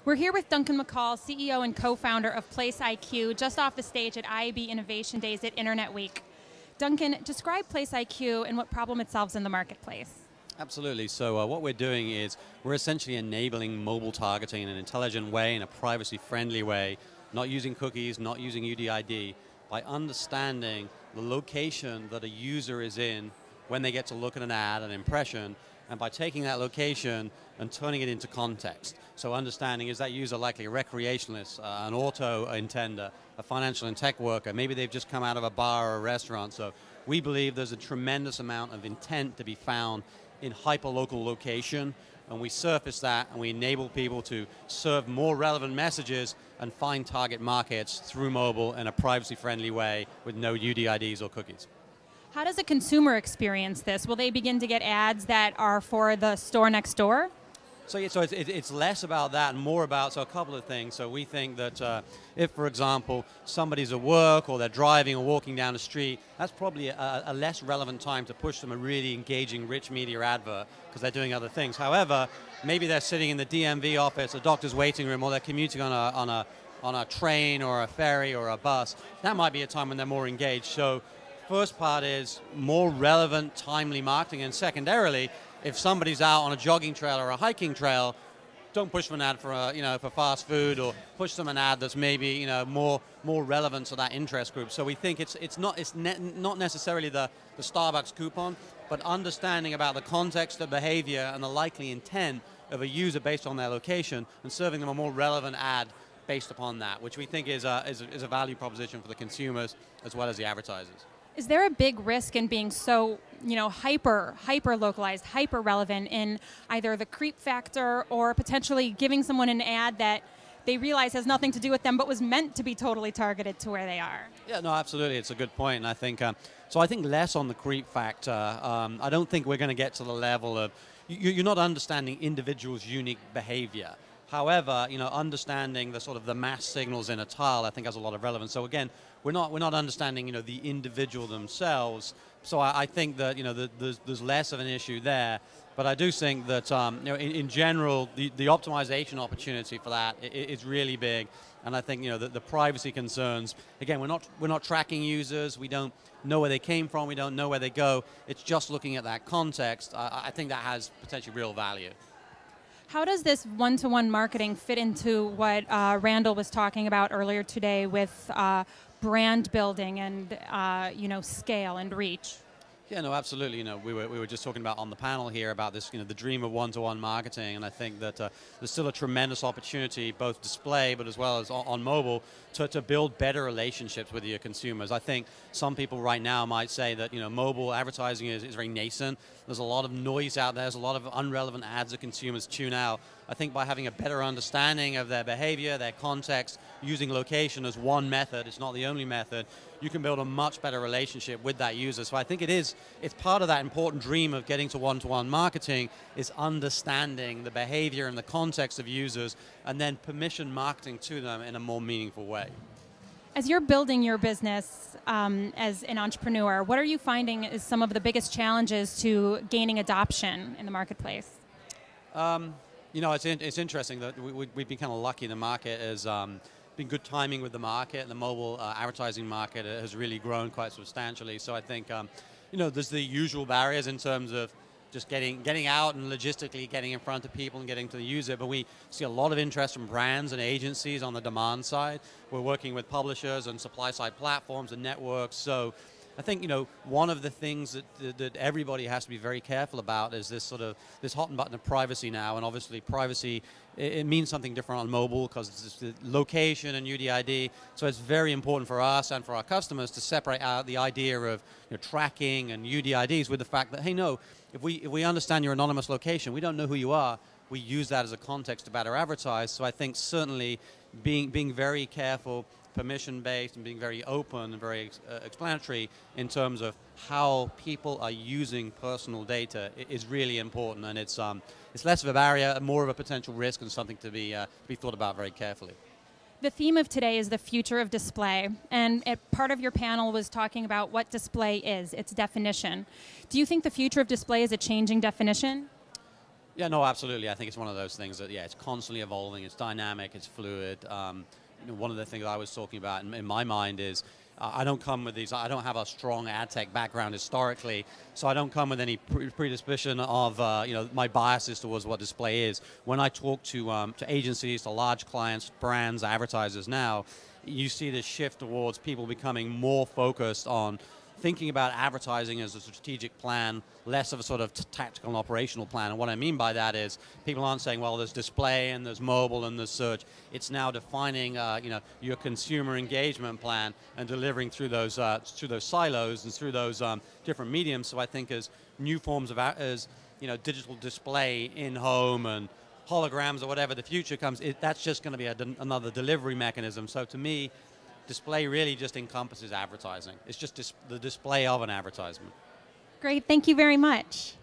We're here with Duncan McCall, CEO and co-founder of PlaceIQ, just off the stage at IAB Innovation Days at Internet Week. Duncan, describe PlaceIQ and what problem it solves in the marketplace. Absolutely. So what we're doing is we're essentially enabling mobile targeting in an intelligent way, in a privacy-friendly way, not using cookies, not using UDID, by understanding the location that a user is in when they get to look at an ad, an impression, and by taking that location and turning it into context. So understanding, is that user likely a recreationalist, an auto intender, a financial and tech worker, maybe they've just come out of a bar or a restaurant. So we believe there's a tremendous amount of intent to be found in hyper-local location, and we surface that and we enable people to serve more relevant messages and find target markets through mobile in a privacy-friendly way with no UDIDs or cookies. How does a consumer experience this? Will they begin to get ads that are for the store next door? So, yeah, it's less about that and more about a couple of things. So we think that if, for example, somebody's at work or they're driving or walking down the street, that's probably a less relevant time to push them a really engaging, rich media advert because they're doing other things. However, maybe they're sitting in the DMV office, a doctor's waiting room, or they're commuting on a train or a ferry or a bus. That might be a time when they're more engaged. So first part is more relevant, timely marketing, and secondarily, if somebody's out on a jogging trail or a hiking trail, don't push them an ad for for fast food, or push them an ad that's maybe more relevant to that interest group. So we think it's not necessarily the Starbucks coupon, but understanding about the context of behavior and the likely intent of a user based on their location, and serving them a more relevant ad based upon that, which we think is a value proposition for the consumers as well as the advertisers. Is there a big risk in being so, hyper localized, hyper relevant in either the creep factor or potentially giving someone an ad that they realize has nothing to do with them but was meant to be totally targeted to where they are? Yeah, no, absolutely. It's a good point. And I think, so I think less on the creep factor. I don't think we're going to get to the level of, you're not understanding individuals' unique behavior. However, understanding the sort of the mass signals in a tile, I think has a lot of relevance. So again, we're not understanding, the individual themselves. So I think that, there's less of an issue there. But I do think that, in general, the optimization opportunity for that is really big. And I think, the privacy concerns. Again, we're not tracking users. We don't know where they came from. We don't know where they go. It's just looking at that context. I think that has potentially real value. How does this one-to-one marketing fit into what Randall was talking about earlier today with brand building and scale and reach? Yeah, no, absolutely. We were just talking about on the panel here about this, the dream of one-to-one marketing, and I think that there's still a tremendous opportunity, both display but as well as on mobile, to build better relationships with your consumers. I think some people right now might say that mobile advertising is very nascent. There's a lot of noise out there. There's a lot of unrelevant ads that consumers tune out. I think by having a better understanding of their behavior, their context, using location as one method, it's not the only method, you can build a much better relationship with that user. So I think it's part of that important dream of getting to one-to-one marketing is understanding the behavior and the context of users and then permission marketing to them in a more meaningful way. As you're building your business as an entrepreneur, what are you finding is some of the biggest challenges to gaining adoption in the marketplace? It's interesting that we've been kind of lucky. The market has been good timing with the market. The mobile advertising market has really grown quite substantially. So I think, there's the usual barriers in terms of just getting out and logistically getting in front of people and getting to the user. But we see a lot of interest from brands and agencies on the demand side. We're working with publishers and supply-side platforms and networks. So I think, one of the things that everybody has to be very careful about is this hot button of privacy now, and obviously privacy, it means something different on mobile because it's the location and UDID, so it's very important for us and for our customers to separate out the idea of tracking and UDIDs with the fact that, hey, no, if we understand your anonymous location, we don't know who you are, we use that as a context to better advertise. So I think certainly being very careful, permission-based, and being very open and very explanatory in terms of how people are using personal data is really important, and it's less of a barrier, more of a potential risk, and something to be thought about very carefully. The theme of today is the future of display, and part of your panel was talking about what display is, its definition. Do you think the future of display is a changing definition? Yeah, no, absolutely. I think it's one of those things that, yeah, it's constantly evolving, it's dynamic, it's fluid. One of the things I was talking about in my mind is I don't come with these, I don't have a strong ad tech background historically, so I don't come with any predisposition of, my biases towards what display is. When I talk to agencies, to large clients, brands, advertisers now, you see this shift towards people becoming more focused on thinking about advertising as a strategic plan, less of a sort of tactical and operational plan. And what I mean by that is people aren't saying, well, there's display and there's mobile and there's search. It's now defining, your consumer engagement plan and delivering through those silos and through those different mediums. So I think as new forms of digital display in home and holograms or whatever the future comes, that's just going to be another delivery mechanism. So to me, display really just encompasses advertising. It's just the display of an advertisement. Great, thank you very much.